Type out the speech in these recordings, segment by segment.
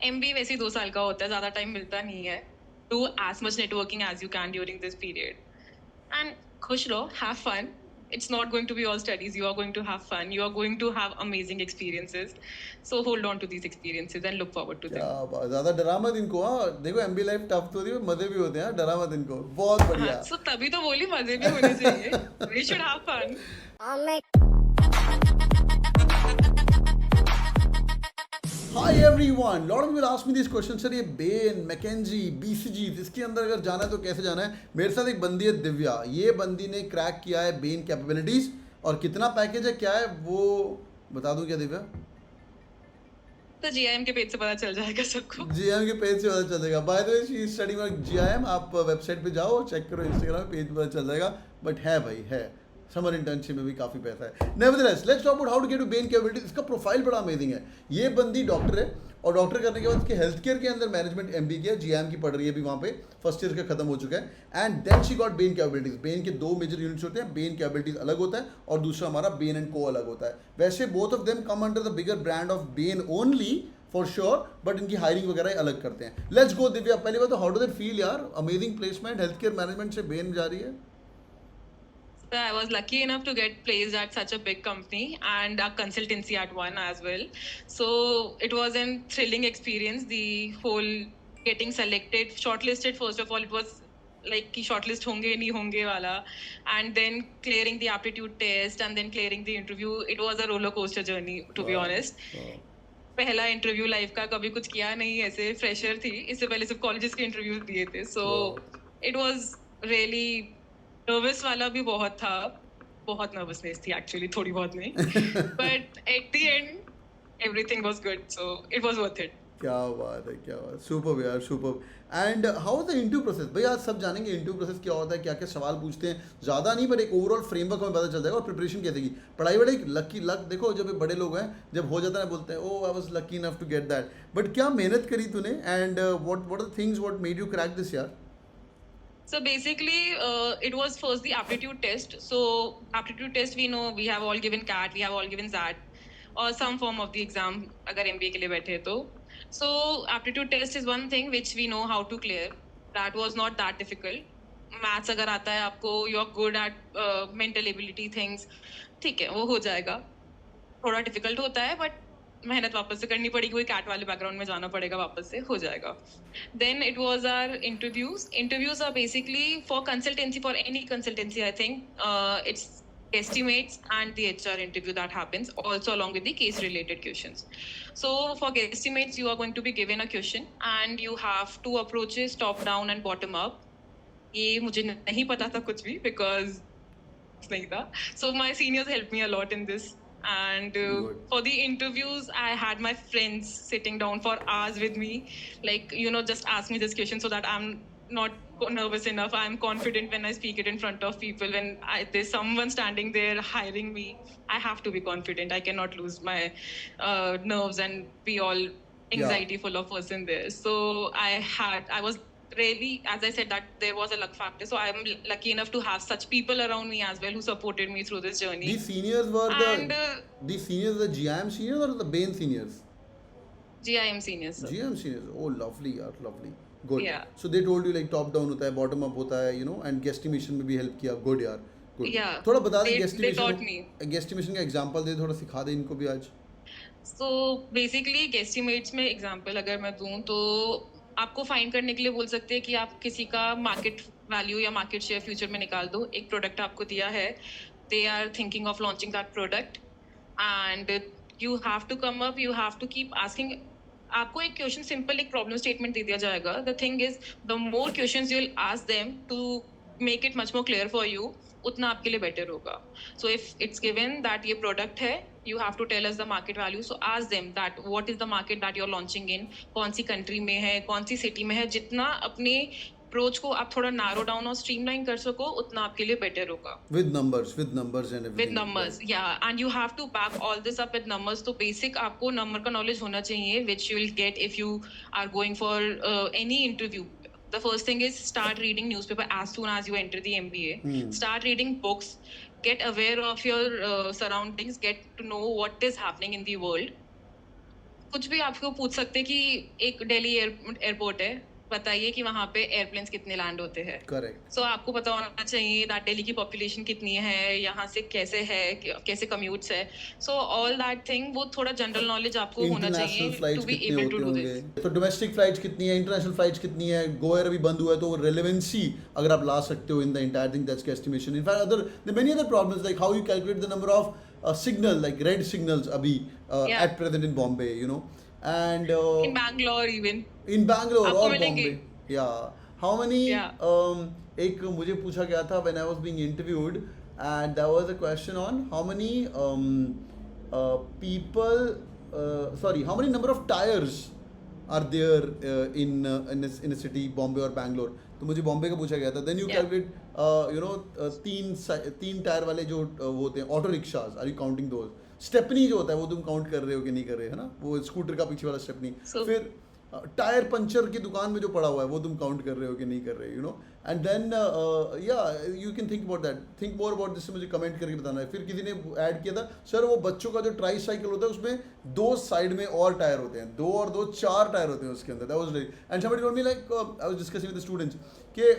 MBA वैसे ही 2 साल का होता है, ज़्यादा टाइम मिलता नहीं है। Do as much networking as you can during this period. And खुश रहो, have fun. It's not going to be all studies. You are going to have fun. You are going to have amazing experiences. So hold on to these experiences and look forward to क्या them. बात, ज्यादा डरा मत इनको। हाँ देखो, MB life tough तो होती है, मजे भी होते हैं, डरा मत इनको। बहुत हाँ, बढ़िया। so तभी तो बोली मजे भी होने चाहिए. We should have fun. Hi everyone, lot of people ask me this question, sir ये बेन, मैकेंजी, बीसीजी इसके अंदर अगर जाना है तो कैसे जाना है। मेरे साथ एक बंदी है दिव्या, ये बंदी ने क्रैक किया है बेन कैपेबिलिटीज, और कितना पैकेज है क्या है वो बता दूं क्या दिव्या? तो GIM के पेज से पता चल जाएगा सबको. जीएम के पेज से पता चलेगा। By the way she is studying GIM, आप वेबसाइट पे जाओ, चेक करो, इंस्टाग्राम पे पेज पे पता चल जाएगा। बट है भाई, है समर इंटर्नशिप में भी काफ़ी पैसा है। Nevertheless let's talk about how to get to Bain capabilities. इसका प्रोफाइल बड़ा अमेजिंग है। ये बंदी डॉक्टर है, और डॉक्टर करने के बाद इसके हेल्थ केयर के अंदर मैनेजमेंट एमबी किया, जीएम की पढ़ रही है अभी वहाँ पे, फर्स्ट ईयर का खत्म हो चुका है। And then she got Bain capabilities. Bain के 2 मेजर यूनिट्स होते हैं, बेन कैपेबिलिटीज अलग होता है और दूसरा हमारा बेन एंड को अलग होता है। वैसे both of them come under the bigger brand of Ben only for sure, but इनकी हायरिंग वगैरह अलग करते हैं। लेट्स गो दिव्या, पहली बात तो हाउ डू दैट फील यार, amazing placement, health care management से बेन जा रही है। So I was lucky enough to get placed at such a big company and a consultancy at one as well. So it was a thrilling experience. The whole getting selected, shortlisted. First of all, it was like कि shortlist होंगे नहीं होंगे वाला, and then clearing the aptitude test and then clearing the interview. It was a roller coaster journey, to be honest. पहला interview life का, कभी कुछ किया नहीं, ऐसे फ्रेशर थी, इससे पहले सिर्फ कॉलेजेस के इंटरव्यूज दिए थे. So it was really nervous वाला भी बहुत था, बहुत नर्वसनेस थी एक्चुअली, थोड़ी बहुत नहीं, but at the end everything was good, so it was worth it. क्या बात है, क्या बात, सुपर यार, super. And how the interview process, भाई आज सब जानेंगे इंटरव्यू प्रोसेस क्या होता है, क्या क्या सवाल पूछते हैं, ज़्यादा नहीं पर एक ओवरऑल फ्रेमवर्क हमें पता चल जाएगा, और प्रिपरेशन कैसे की। पढ़ाई वढ़ाई लकी लक, देखो जब बड़े लोग हैं, जब हो जाता है बोलते हैं oh I was lucky enough to get that, but क्या मेहनत करी तूने, and what are the things what made you crack this यार? So basically, it was first the aptitude test. So aptitude test, we know we have all given CAT, we have all given ZAT, or some form of the exam. अगर MBA के लिए बैठे तो. So aptitude test is one thing which we know how to clear. That was not that difficult. Maths अगर आता है आपको, you are good at mental ability things. ठीक है, वो हो जाएगा. थोड़ा डिफिकल्ट होता है, बट मेहनत वापस से करनी पड़ेगी, कोई कैट वाले बैकग्राउंड में जाना पड़ेगा, वापस से हो जाएगा. Then it was our interviews are basically for consultancy, for any consultancy I think it's estimates and the HR interview that happens also along with the case related questions. So for estimates you are going to be given a question and you have two approaches, top down and bottom up. ये मुझे नहीं पता था कुछ भी because नहीं था. So my seniors helped me a lot in this. And for the interviews, I had my friends sitting down for hours with me, like, just ask me this question so that I'm not nervous enough. I'm confident when I speak it in front of people. When there's someone standing there hiring me, I have to be confident. I cannot lose my nerves and be all anxiety full of person there. So I was really, as I said, that there was a luck factor. So I'm lucky enough to have such people around me as well who supported me through this journey. These seniors were these seniors, the GIM seniors or the Bain seniors? GIM seniors, sir. GIM seniors, oh lovely yaar, lovely, good. Yeah. So they told you like top down होता है, bottom up होता है, and guesstimation में भी help किया, good यार, good. Yeah. थोड़ा बता दे they taught me. guesstimation का example दे, थोड़ा सिखा दे इनको भी आज. So basically guesstimates में example अगर मैं दूं तो आपको फाइंड करने के लिए बोल सकते हैं कि आप किसी का मार्केट वैल्यू या मार्केट शेयर फ्यूचर में निकाल दो. एक प्रोडक्ट आपको दिया है, they are thinking of launching that product and you have to come up, you have to keep asking. आपको एक क्वेश्चन, सिंपल एक प्रॉब्लम स्टेटमेंट दे दिया जाएगा. The thing is the more questions you will ask them to make it much more clear for you, उतना आपके लिए better होगा. So if it's given that ये प्रोडक्ट है, you have to tell us the market value. So ask them that what is the market that you're launching in, कौन सी country में है, कौन सी सिटी में है. जितना अपने अप्रोच को आप थोड़ा नारो डाउन और स्ट्रीमलाइन कर सको, उतना आपके लिए बेटर होगा. With numbers and everything. With numbers, yeah, and you have to back all this up with numbers. तो basic आपको नंबर का नॉलेज होना चाहिए, which you will get if you are going for any interview. The first thing is start reading newspaper as soon as you enter the MBA. Start reading books. Get aware of your surroundings. Get to know what is happening in the world. कुछ भी आपको पूछ सकते कि एक Delhi airport है, बताइए कि वहाँ पे एयरप्लेन्स कितने लैंड होते हैं। करेक्ट। सो आपको पता होना चाहिए दैट दिल्ली की पॉपुलेशन कितनी है, यहाँ से कैसे है, कैसे कम्यूट्स है। सो ऑल दैट थिंग वो थोड़ा जनरल नॉलेज आपको होना इंटरनेशनल चाहिए टू फ्लाइट्स बी कितने एबल टू होते डू होंगे, दिस। तो डोमेस्टिक फ्लाइट्स कितनी है, इंटरनेशनल फ्लाइट्स कितनी है, गोएयर अभी बंद हुआ है तो रेलेवेंसी अगर आप ला सकते हो in the entire thing, that's estimation. In fact other many other problems like how you calculate the number of signal like red signals अभी या at present in Bombay, you know, and in Bangalore even in Bangalore आपको और मिलेंगे। बॉम्बे, या how many, या एक मुझे पूछा गया था when I was being interviewed and there was a question on how many people, sorry, how many number of tires are there in a city, Bombay or Bangalore? तो मुझे बॉम्बे का पूछा गया था. देन यू या कैलकुलेट यू नो तीन tyre वाले जो वो होते हैं auto rickshaws, are you counting those? Stepney जो होता है वो तुम काउंट कर रहे हो कि नहीं कर रहे, है ना, वो स्कूटर का पीछे वाला स्टेपनी. सो फिर टायर पंचर की दुकान में जो पड़ा हुआ है वो तुम काउंट कर रहे हो कि नहीं कर रहे, यू नो. एंड देन या you can think about that, think more about this, मुझे कमेंट करके बताना है. फिर किसी ने ऐड किया था, सर वो बच्चों का जो ट्राई साइकिल होता है उसमें 2 साइड में और टायर होते हैं, 2 और 2 4 टायर होते हैं उसके अंदर. That was like, and somebody told me like, I was discussing with the students कि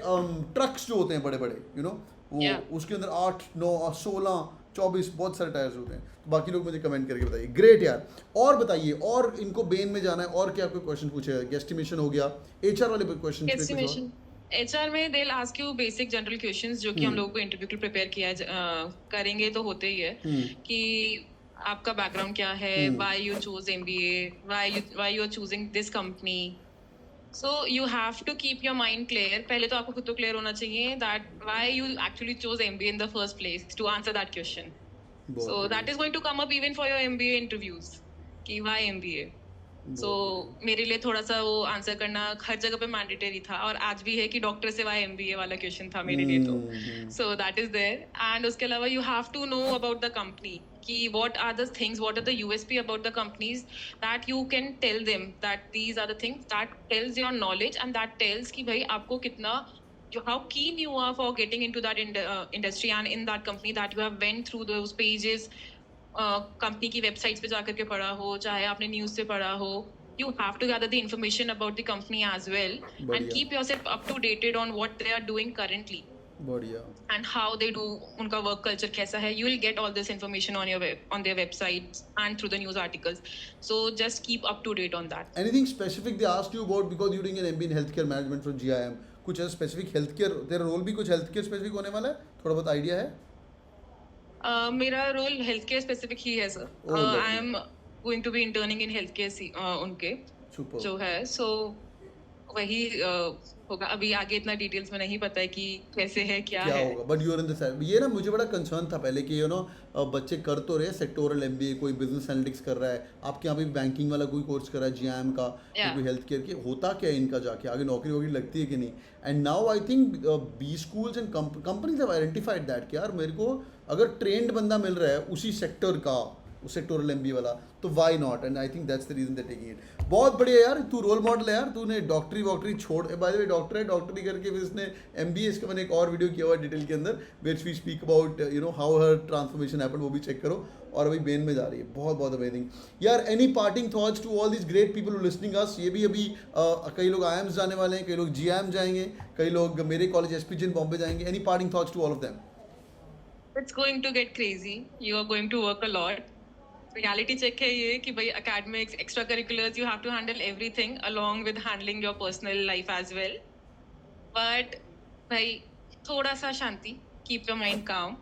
ट्रक्स जो होते हैं बड़े बड़े, यू नो, वो या उसके अंदर 8 9 16 24 बहुत सारे टायर्स होते हैं. तो बाकी लोग मुझे कमेंट करके बताइए. ग्रेट यार. और बताइए, और इनको बेन में जाना है और क्या कोई क्वेश्चन पूछेगा? गेस्टिमेशन हो गया, एचआर वाले क्वेश्चन पे कुछ और? एस्टिमेशन एचआर में they ask you basic general questions जो कि हम लोगों को इंटरव्यू के लिए प्रिपेयर करेंगे तो होते ही है कि आपका बैकग्राउंड क्या है, why you choose MBA, why you are choosing this company. So you have to keep your mind clear. पहले तो आपको खुद तो क्लियर होना चाहिए that why you actually choose MBA in the first place to answer that question. बहुत So that बढ़िया, is going to come up even for your MBA interviews कि why MBA. So बहुत बढ़िया. मेरे लिए थोड़ा सा वो आंसर करना हर जगह पे मैंडेटरी था और आज भी है कि डॉक्टर से why MBA वाला क्वेश्चन था मेरे लिए तो. So that is there. And उसके अलावा you have to know about the company कि what are the things, what are the USP about the companies that you can tell them that these are the things that tells your knowledge and that tells कि भाई आपको कितना how keen you are for getting into that industry and in that company that you have went through those pages. Company की websites पे जाकर के पढ़ा हो, चाहे आपने न्यूज़ से पढ़ा हो, you have to gather the information about the company as well and बढ़िया, keep yourself up to dated on what they are doing currently बढ़िया. and how they do. उनका work culture कैसा है, you will get all this information on your on their websites and through the news articles. So just keep up to date on that. Anything specific they asked you about because you're doing an MBA in healthcare management from GIM? कुछ ऐसा specific health care, तेरा role भी कुछ health care specific होने वाला है? थोड़ा बहुत आइडिया है? मेरा रोल हेल्थ केयर स्पेसिफिक ही है sir. Oh, lovely. I am going to be interning in health care उनके Super. जो है. सो वही होगा. अभी आगे इतना डिटेल्स में नहीं पता है कि कैसे है क्या क्या है. होगा, but you're in the side. ये ना मुझे बड़ा कंसर्न था पहले कि यू नो बच्चे कर तो रहे सेक्टोरल एमबीए, कोई बिजनेस एनालिटिक्स कर रहा है, आपके यहाँ पे बैंकिंग वाला कोई कोर्स कर रहा है जीआईएम का, Yeah. कोई हेल्थ केयर की, होता क्या है इनका जाके आगे नौकरी वोकरी लगती है कि नहीं? And now I think B schools and companies have identified that कि यार मेरे को अगर ट्रेंड बंदा मिल रहा है उसी सेक्टर का, उस सेक्टोरल एमबी वाला, तो why not? And I think that's the reason they taking it. बहुत बढ़िया यार, तू रोल मॉडल है यार. तूने डॉक्टरी वॉक्टरी छोड़, बाय द वे डॉक्टर है, डॉक्टरी करके फिर इसने एमबीए, इसका मैंने एक और वीडियो किया हुआ डिटेल के अंदर where we speak about you know how her transformation happened, वो भी चेक करो. और अभी बेन में जा रही है, बहुत बहुत अमेजिंग यार. Any parting thoughts to all this great people who listening us? ये भी अभी कई लोग आईएम्स जाने वाले हैं, कई लोग जीआईएम जाएंगे, कई लोग मेरे कॉलेज एसपीजी इन बॉम्बे जाएंगे. Any parting thoughts to all of them? It's going to get crazy. You are going to work a lot. Reality check है ये कि भाई academics, extracurriculars, you have to handle everything along with handling your personal life as well. But भाई थोड़ा सा शांति, keep your mind calm.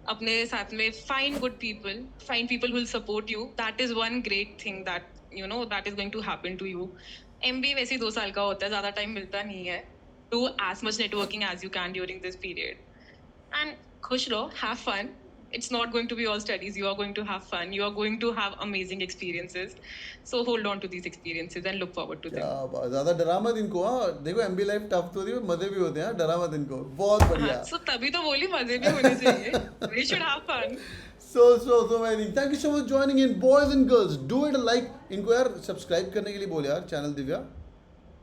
अपने साथ में find good people who will support you. That is one great thing that you know that is going to happen to you. MBA वैसे ही 2 साल का होता है, ज़्यादा टाइम मिलता नहीं है. Do as much networking as you can during this period. And खुश रहो, have fun. It's not going to be all studies. You are going to have fun. You are going to have amazing experiences. So hold on to these experiences and look forward to them. क्या बात, ज्यादा डरा मत इनको. हाँ देखो MB life tough तो होती है, मजे भी होते हैं, डरा मत इनको. बहुत बढ़िया. हाँ, so तभी तो बोली मजे भी होने चाहिए. We should have fun. So amazing. Thank you so much for joining in, boys and girls. Do it a like. इनको यार सब्सक्राइब करने के लिए बोल यार channel Divya.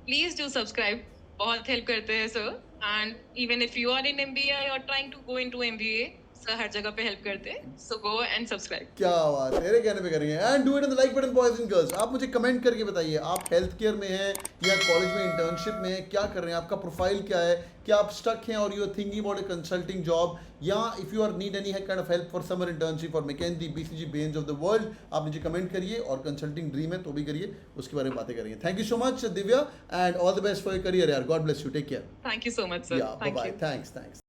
Please do subscribe. बहुत help करते हैं sir. And even if you are in MBA or trying to go into MBA, sir हर जगह पे हेल्प करते हैं, सो गो एंड सब्सक्राइब। क्या बात है, तेरे कहने पे करेंगे। And do it in the like button boys and girls. आप मुझे कमेंट करके बताइए आप हेल्थ केयर में हैं या कॉलेज में इंटर्नशिप में हैं, क्या कर रहे हैं, आपका प्रोफाइल क्या है, क्या आप स्टक हैं और you are thinking about a consulting job, या if you are need any kind of help for summer internship for McKinsey, BCG, Bains of the world, आप मुझे कमेंट करिए। और कंसल्टिंग ड्रीम है तो भी करिए, उसके बारे में बातें करेंगे। Thank you so much Divya and all the best for your career यार। God bless you, take care. Thank you so much sir, yeah bye thank bye, you. Thanks.